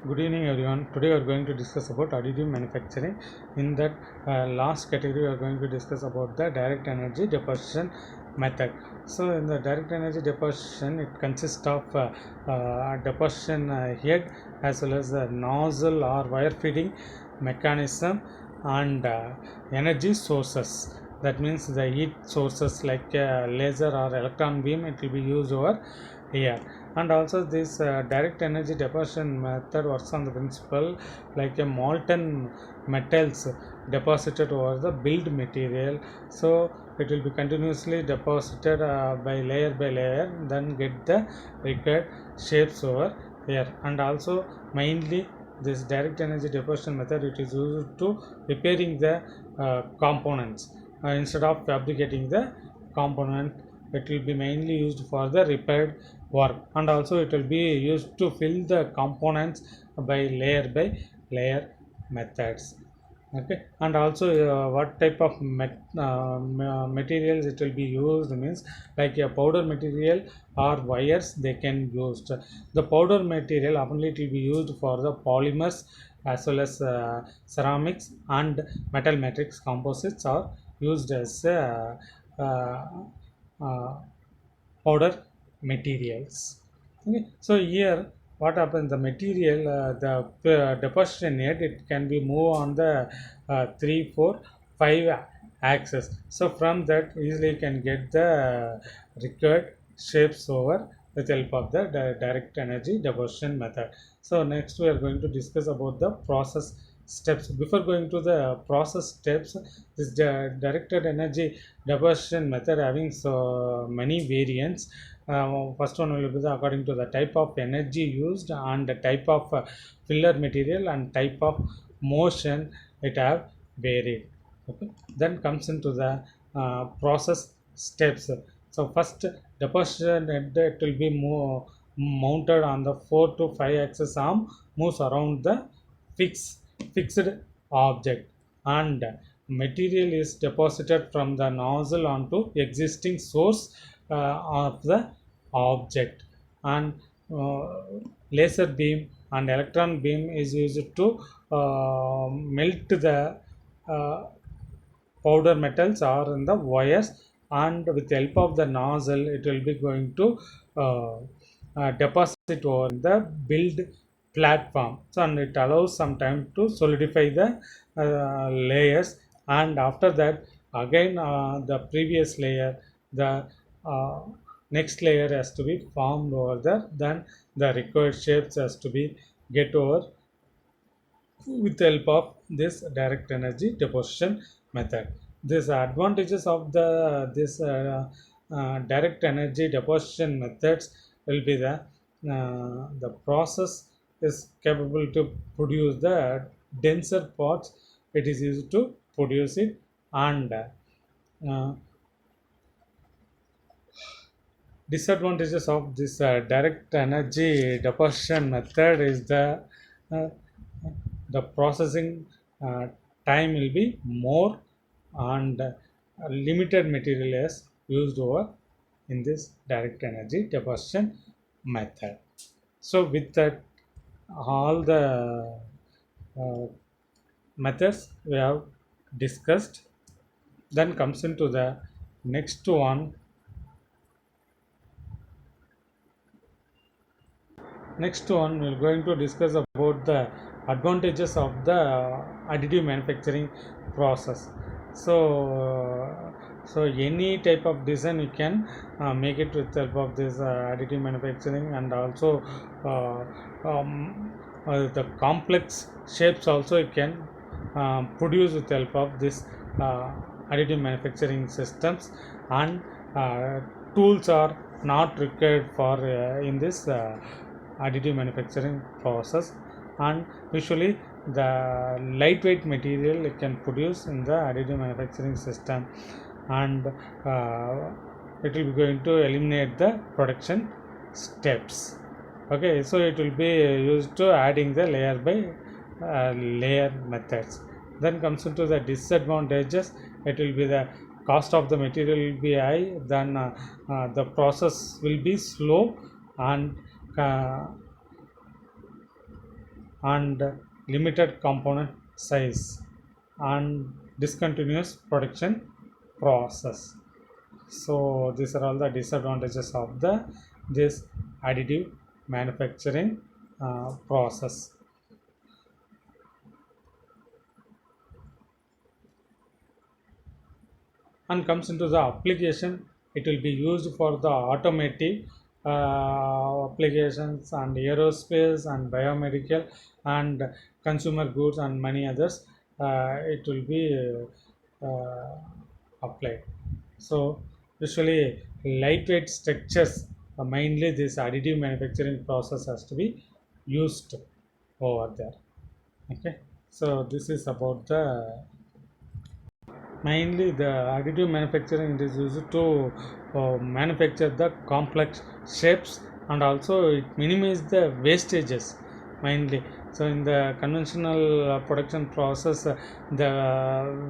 Good evening everyone. Today we are going to discuss about additive manufacturing. In that last category we are going to discuss about the direct energy deposition method. So in the direct energy deposition it consists of deposition head as well as the nozzle or wire feeding mechanism and energy sources. That means the heat sources like laser or electron beam, it will be used over here. And also this direct energy deposition method works on the principle like a molten metals deposited over the build material. So it will be continuously deposited by layer, then get the required shapes over here. And also mainly this direct energy deposition method, it is used to repairing the components instead of fabricating the component. It will be mainly used for the repaired work, and also it will be used to fill the components by layer methods. Okay. And also what type of materials it will be used means like a powder material or wires they can use. The powder material only it will be used for the polymers as well as ceramics and metal matrix composites are used as uh, uh, powder materials. Okay. So here what happens, the material the deposition head, it can be moved on the 3 4 5 axis. So from that easily you can get the required shapes over with help of the direct energy deposition method. So next we are going to discuss about the process steps. Before going to the process steps, this directed energy deposition method having so many variants. First one will be according to the type of energy used and the type of filler material and type of motion it have varied. Okay. Then comes into the process steps. So first deposition head, it will be mounted on the 4 to 5 axis arm, moves around the fix, fixed object, and material is deposited from the nozzle onto existing source of the object. And uh, laser beam and electron beam is used to melt the uh, powder metals or in the wires, and with the help of the nozzle it will be going to uh, deposit over the build platform. So and it allows some time to solidify the layers, and after that again the previous layer, the uh, next layer has to be formed over there, then the required shapes has to be get over with the help of this direct energy deposition method. These advantages of this direct energy deposition methods will be the process is capable to produce the denser parts. It is used to produce it, and disadvantages of this direct energy deposition method is uh, the processing time will be more, and limited material is used over in this direct energy deposition method. So with that all the uh, methods we have discussed, then comes into the next one. Next one, we're going to discuss about the advantages of the additive manufacturing process. So any type of design you can make it with help of this additive manufacturing, and also the complex shapes also you can produce with help of this additive manufacturing systems. And uh, tools are not required for in this additive manufacturing process. And usually the lightweight material it can produce in the additive manufacturing system, and it will be going to eliminate the production steps. Okay. So it will be used to adding the layer by layer methods. Then comes into the disadvantages. It will be the cost of the material will be high, then the process will be slow, and uh, and limited component size and discontinuous production process. So these are all the disadvantages of the this additive manufacturing process. And comes into the application, it will be used for the automotive applications and aerospace and biomedical and consumer goods and many others. It will be applied. So usually lightweight structures, mainly this additive manufacturing process has to be used over there. Okay, so this is about the mainly the additive manufacturing. It is used to manufacture the complex shapes, and also it minimize the wastages mainly. So in the conventional production process, the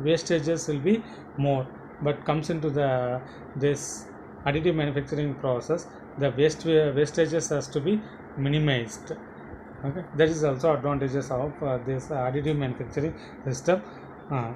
wastages will be more, but comes into the this additive manufacturing process, the wastages has to be minimized. Okay, that is also advantages of this additive manufacturing system. uh,